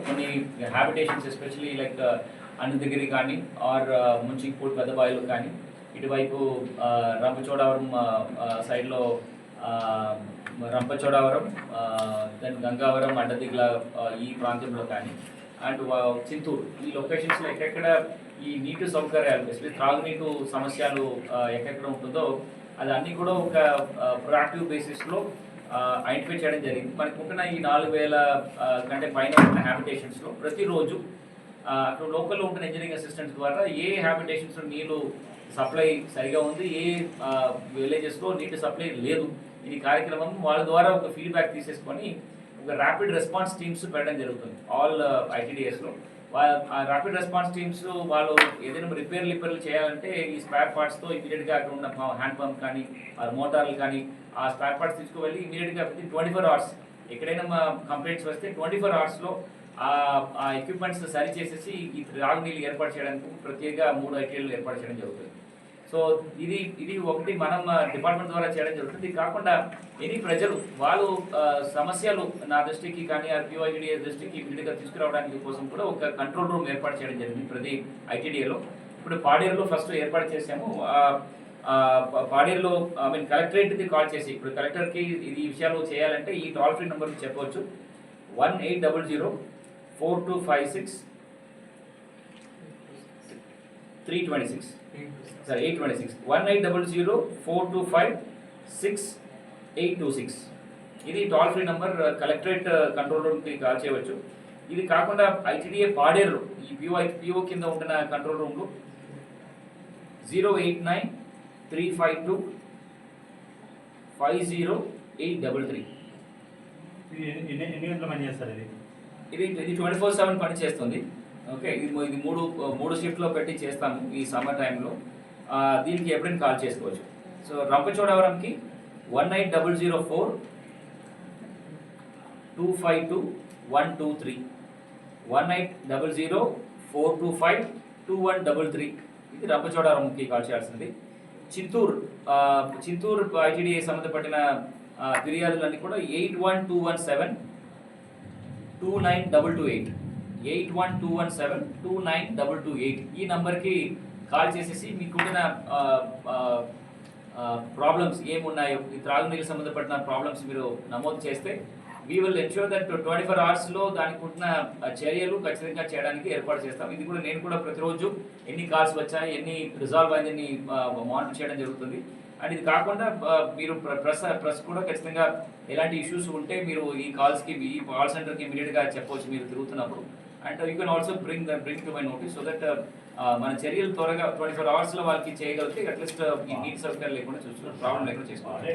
కొన్ని habitations especially like Anantagiri కానీ are ముంచింగ్పూడి పెద్దబాయిలు కానీ ఇటువైపు రంపచోడవరం సైడ్లో రంపచోడవరం దెన్ గంగావరం అడ్డదిగ్ల ఈ ప్రాంతంలో కానీ అండ్ చింతూరు ఈ లొకేషన్స్లో ఎక్కడెక్కడ ఈ నీటి సౌకర్యాలు ఎస్పెషల్లీ త్రాగునీటి సమస్యలు ఎక్కడెక్కడ ఉంటుందో అది అన్నీ కూడా ఒక ప్రొయాక్టివ్ బేసిస్లో ఐడెంటిఫై చేయడం జరిగింది. మనకు ఉంటున్న ఈ 4,000 కంటే పైన ఉన్న హ్యాబిటేషన్స్లో ప్రతిరోజు అక్కడ లోకల్లో ఉంటున్న ఇంజనీరింగ్ అసిస్టెంట్స్ ద్వారా ఏ హ్యాబిటేషన్స్లో నీళ్ళు సప్లై సరిగా ఉంది, ఏ విలేజెస్లో నీటి సప్లై లేదు, ఈ కార్యక్రమం వాళ్ళ ద్వారా ఒక ఫీడ్బ్యాక్ తీసేసుకొని ఒక ర్యాపిడ్ రెస్పాన్స్ టీమ్స్ పెట్టడం జరుగుతుంది ఆల్ ఐటీడీఎస్లో. ఆ ర్యాపిడ్ రెస్పాన్స్ టీమ్స్ వాళ్ళు ఏదైనా రిపేర్లు చేయాలంటే ఈ స్పేర్ పార్ట్స్తో ఇమీడియట్గా అక్కడ ఉన్న హ్యాండ్ పంప్ కానీ ఆ మోటార్లు కానీ ఆ స్పేర్ పార్ట్స్ తీసుకువెళ్ళి ఇమీడియట్గా 24 hours ఎక్కడైనా మా కంప్లైంట్స్ వస్తే 24 hours ఆ ఎక్విప్మెంట్స్ సరి చేసేసి ఈ త్రాగునీళ్ళు ఏర్పాటు చేయడానికి ప్రత్యేక 3 ఐటీఐలు ఏర్పాటు చేయడం జరుగుతుంది. సో ఇది ఒకటి మనం డిపార్ట్మెంట్ ద్వారా చేయడం జరుగుతుంది. ఇది కాకుండా ఎనీ ప్రజలు వాళ్ళు సమస్యలు నా దృష్టికి కానీ పిఓఐటీడీఎస్ దృష్టికి ఇమీడియట్గా తీసుకురావడానికి కోసం కూడా ఒక కంట్రోల్ రూమ్ ఏర్పాటు చేయడం జరిగింది ప్రతి ఐటీడీఏలో. ఇప్పుడు పాడేరులో ఫస్ట్ ఏర్పాటు చేసాము. పాడేరులో కలెక్టరేట్కి కాల్ చేసి ఇప్పుడు కలెక్టర్కి ఈ విషయాలు చేయాలంటే ఈ టోల్ ఫ్రీ నెంబర్కి చెప్పవచ్చు 1800-4256 326 సార్ 826 1800-425-6826 ఇది toll free number. Collectorate control రూమ్కి కాల్ చేయవచ్చు. ఇది కాకుండా ఐటీడీఏ పాడేరు ఈ పిఓ కింద ఉంటున్న కంట్రోల్ రూమ్లో 089-352-50833. ఇది 24/7 పని చేస్తుంది. ఓకే, ఇది మూడు షిఫ్ట్లో పెట్టి చేస్తాము ఈ సమ్మర్ టైంలో. దీనికి ఎప్పుడైనా కాల్ చేసుకోవచ్చు. సో రంపచోడవరంకి 1800-452-123 1800-425-2133 ఇది రంపచోడవరంకి కాల్ చేయాల్సింది. చింతూరు ఐటీడీఏ సంబంధపడిన ఫిర్యాదులన్నీ కూడా 81-217-2922 81-217-2922 ఈ నంబర్కి కాల్ చేసేసి మీకున్న ప్రాబ్లమ్స్ ఏమున్నాయో ఈ త్రాగునీరు సంబంధపడిన ప్రాబ్లమ్స్ మీరు నమోదు చేస్తే we will ensure that 24 hours దానికి ఉంటున్న చర్యలు ఖచ్చితంగా చేయడానికి ఏర్పాటు చేస్తాం. ఇది కూడా నేను కూడా ప్రతిరోజు ఎన్ని కాల్స్ వచ్చాయి, ఎన్ని రిజాల్వ్ అయిందని మానిటర్ చేయడం జరుగుతుంది. అండ్ ఇది కాకుండా మీరు ప్రెస్ కూడా ఖచ్చితంగా ఎలాంటి ఇష్యూస్ ఉంటే మీరు ఈ కాల్స్కి ఈ కాల్ సెంటర్కి ఇమీడియట్గా చెప్పవచ్చు మీరు తిరుగుతున్నప్పుడు. And you can also bring to my notice so that మన చర్యలు త్వరగా 24 hours వాళ్ళకి చేయగలిగితే అట్లీస్ట్ ఈ నీటి సౌకర్యాలు లేకుండా చూసుకుని ప్రాబ్లం లేకుండా చేసుకోవాలి.